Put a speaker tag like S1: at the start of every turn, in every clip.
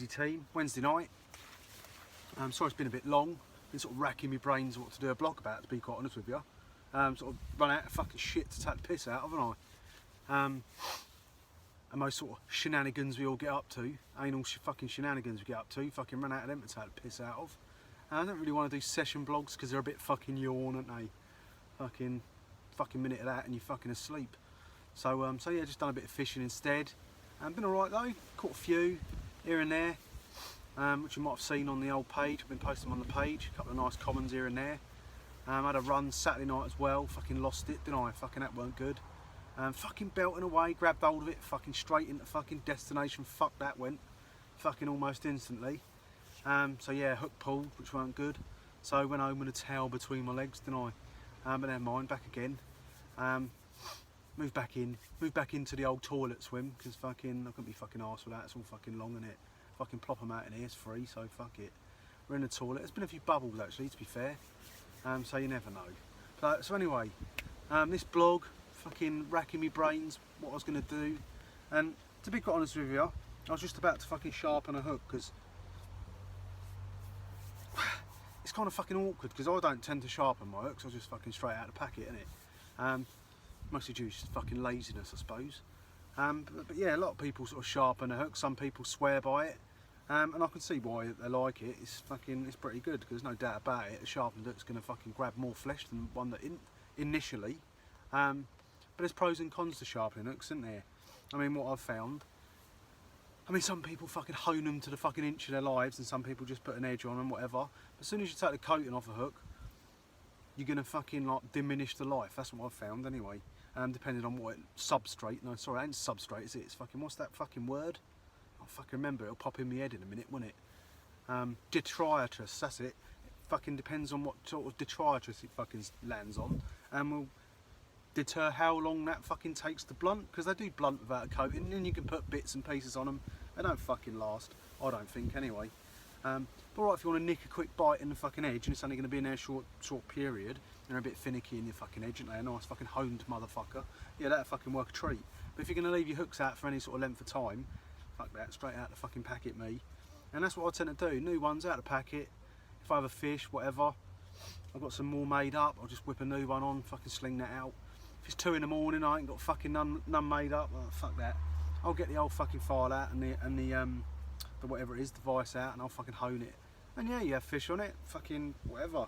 S1: team, Wednesday night. Sorry it's been a bit long, been sort of racking my brains what to do a blog about, to be quite honest with you. Sort of run out of fucking shit to take the piss out of, haven't I? And most sort of shenanigans we all get up to, ain't all fucking shenanigans we get up to, fucking run out of them to take the piss out of. I don't really want to do session blogs because they're a bit fucking yawn, aren't they? Fucking minute of that and you're fucking asleep. So yeah, just done a bit of fishing instead. Been alright though, caught a few here and there, which you might have seen on the old page. I've been posting them on the page, a couple of nice commons here and there. Had a run Saturday night as well, fucking lost it, didn't I? Fucking that weren't good. Fucking belting away, grabbed hold of it, fucking straight into fucking destination, fuck that went, fucking almost instantly. So yeah, hook pulled, which weren't good. So I went home with a towel between my legs, didn't I? But never mind, back again. Moved back into the old toilet swim, because fucking, I couldn't be fucking arsed with that, it's all fucking long, isn't it? Fucking plop them out in here, it's free, so fuck it. We're in the toilet, there's been a few bubbles actually, to be fair. So you never know. So anyway, this blog, fucking racking me brains, what I was going to do. And to be quite honest with you, I was just about to fucking sharpen a hook, because it's kind of fucking awkward, because I don't tend to sharpen my hooks, I just fucking straight out of the packet, innit? Mostly due to fucking laziness, I suppose. But yeah, a lot of people sort of sharpen a hook, some people swear by it. And I can see why they like it. It's pretty good, because there's no doubt about it. A sharpened hook's going to fucking grab more flesh than one that initially. But there's pros and cons to sharpening hooks, isn't there? I mean, what I've found, I mean, some people fucking hone them to the fucking inch of their lives, and some people just put an edge on them, whatever. But as soon as you take the coating off a hook, you're going to fucking like diminish the life. That's what I've found anyway. Depending on what substrate. No, sorry, it ain't substrate, is it? It's fucking, what's that fucking word? I fucking remember, it'll pop in my head in a minute, won't it? Detritus, that's it. It fucking depends on what sort of detritus it fucking lands on, and will deter how long that fucking takes to blunt, because they do blunt without a coating, and then you can put bits and pieces on them. They don't fucking last, I don't think anyway. But right, if you want to nick a quick bite in the fucking edge, and it's only going to be in there a short period, they're a bit finicky in your fucking edge, aren't they? A nice fucking honed motherfucker. Yeah, that'll fucking work a treat. But if you're going to leave your hooks out for any sort of length of time, fuck that, straight out the fucking packet, me. And that's what I tend to do, new ones out the packet. If I have a fish, whatever, I've got some more made up, I'll just whip a new one on, fucking sling that out. If it's 2 in the morning, I ain't got fucking none made up, oh, fuck that. I'll get the old fucking file out and the whatever it is, the vice out, and I'll fucking hone it. And yeah, you have fish on it, fucking whatever.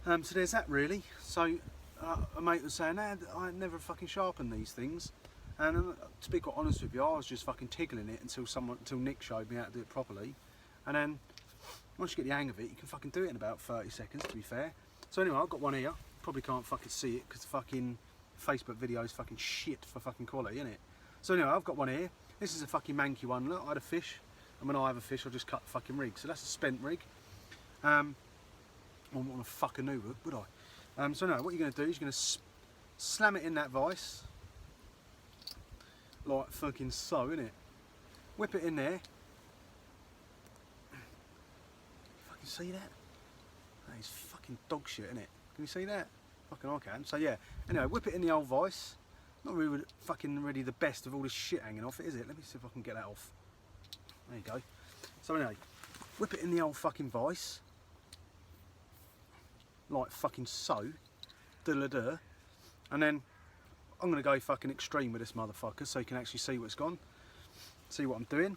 S1: So there's that really. So a mate was saying, nah, I never fucking sharpen these things. And to be quite honest with you, I was just fucking tickling it until Nick showed me how to do it properly. And then once you get the hang of it, you can fucking do it in about 30 seconds, to be fair. So anyway, I've got one here. Probably can't fucking see it because the fucking Facebook video is fucking shit for fucking quality, isn't it? So anyway, I've got one here. This is a fucking manky one. Look, I had a fish, and when I have a fish, I'll just cut the fucking rig. So that's a spent rig. I wouldn't want to fuck a new hook, would I? So no, what you're going to do is you're going to slam it in that vice, like fucking so, innit? Whip it in there. Fucking see that? That is fucking dog shit, innit? Can you see that? Fucking I can. So yeah, anyway, whip it in the old vice. Not really fucking really the best of all this shit hanging off it, is it? Let me see if I can get that off. There you go. So anyway, whip it in the old fucking vice. Like fucking so. Da-da-da. And then I'm going to go fucking extreme with this motherfucker so you can actually see what's gone. See what I'm doing. I'm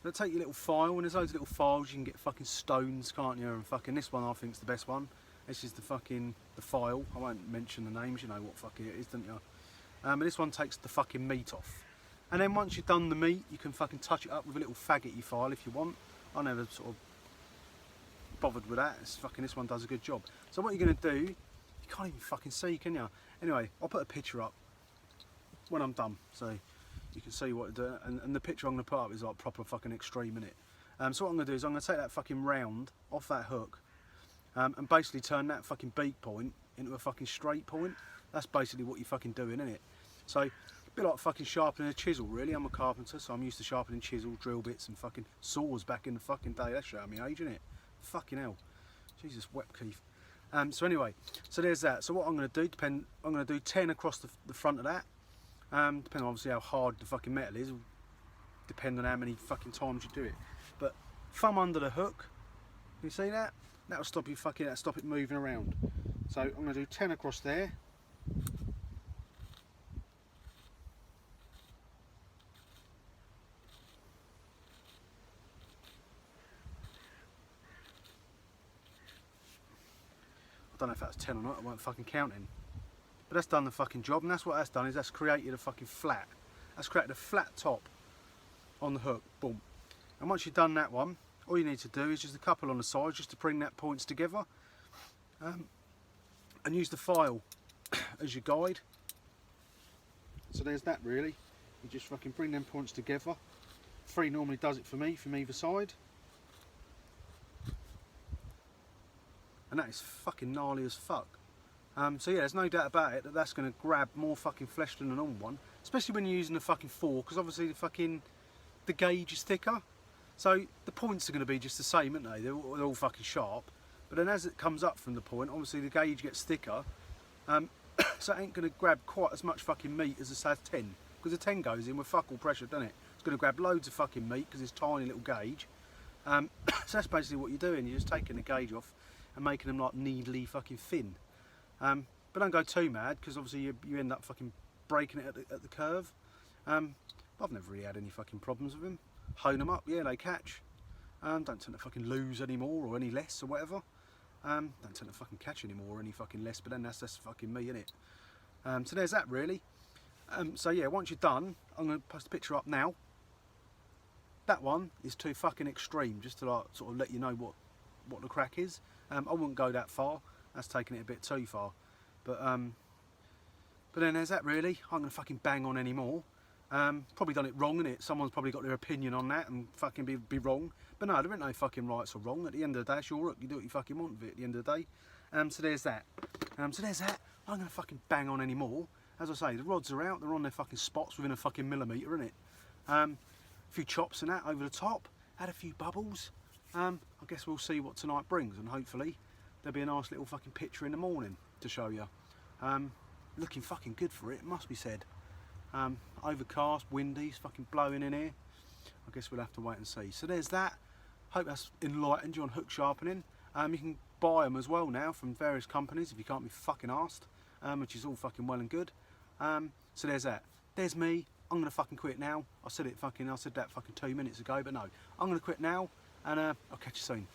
S1: going to take your little file, and there's loads of little files, you can get fucking stones, can't you? And fucking this one I think is the best one. This is the file. I won't mention the names, you know what fucking it is, don't you? But this one takes the fucking meat off. And then once you've done the meat, you can fucking touch it up with a little faggoty file if you want. I never sort of bothered with that. It's fucking, this one does a good job. So what you're going to do, you can't even fucking see, can you? Anyway, I'll put a picture up when I'm done, so you can see what to do. And the picture I'm going to put up is like proper fucking extreme, innit? So what I'm going to do is I'm going to take that fucking round off that hook, and basically turn that fucking beak point into a fucking straight point. That's basically what you're fucking doing, innit? So, a bit like fucking sharpening a chisel, really. I'm a carpenter, so I'm used to sharpening chisels, drill bits, and fucking saws back in the fucking day. That's showing me age, innit? Fucking hell. Jesus, wet Keith. So anyway, so there's that. So what I'm going to do, I'm going to do 10 across the front of that. Depending on obviously how hard the fucking metal is. depending on how many fucking times you do it. But thumb under the hook, you see that? That'll stop you fucking, that'll stop it moving around. So I'm going to do 10 across there. I don't know if that's 10 or not, I won't fucking counting. But that's done the fucking job, and that's what that's done, is that's created a fucking flat. That's created a flat top on the hook, boom. And once you've done that one, all you need to do is just a couple on the side just to bring that points together. And use the file as your guide. So there's that really. You just fucking bring them points together. 3 normally does it for me from either side. And that is fucking gnarly as fuck. So yeah, there's no doubt about it that that's going to grab more fucking flesh than a normal one, especially when you're using a fucking 4, because obviously the gauge is thicker, so the points are going to be just the same, aren't they? They're all fucking sharp, but then as it comes up from the point, obviously the gauge gets thicker, so it ain't going to grab quite as much fucking meat as a size 10, because the 10 goes in with fuck all pressure, doesn't it? It's going to grab loads of fucking meat because it's tiny little gauge. So that's basically what you're doing. You're just taking the gauge off and making them like needly fucking thin. But don't go too mad, because obviously you end up fucking breaking it at the curve. I've never really had any fucking problems with them. Hone them up, yeah, they catch. Don't tend to fucking lose any more or any less or whatever. Don't tend to fucking catch any more or any fucking less, but then that's fucking me, innit? So there's that really. So yeah, once you're done, I'm going to post a picture up now. That one is too fucking extreme, just to like sort of let you know what the crack is. I wouldn't go that far. That's taking it a bit too far. But then there's that really. I'm going to fucking bang on any more. Probably done it wrong, innit? Someone's probably got their opinion on that and fucking be wrong. But no, there ain't no fucking rights or wrong. At the end of the day, it's your hook. You do what you fucking want with it at the end of the day. So there's that. I'm going to fucking bang on any more. As I say, the rods are out. They're on their fucking spots within a fucking millimetre, innit? A few chops and that over the top. Had a few bubbles. I guess we'll see what tonight brings, and hopefully there'll be a nice little fucking picture in the morning to show you. Looking fucking good for it, must be said. Overcast, windy, it's fucking blowing in here. I guess we'll have to wait and see. So there's that. Hope that's enlightened you on hook sharpening. You can buy them as well now from various companies if you can't be fucking arsed, which is all fucking well and good. So there's that. There's me. I'm gonna fucking quit now. I said that fucking 2 minutes ago, but no, I'm gonna quit now, and I'll catch you soon.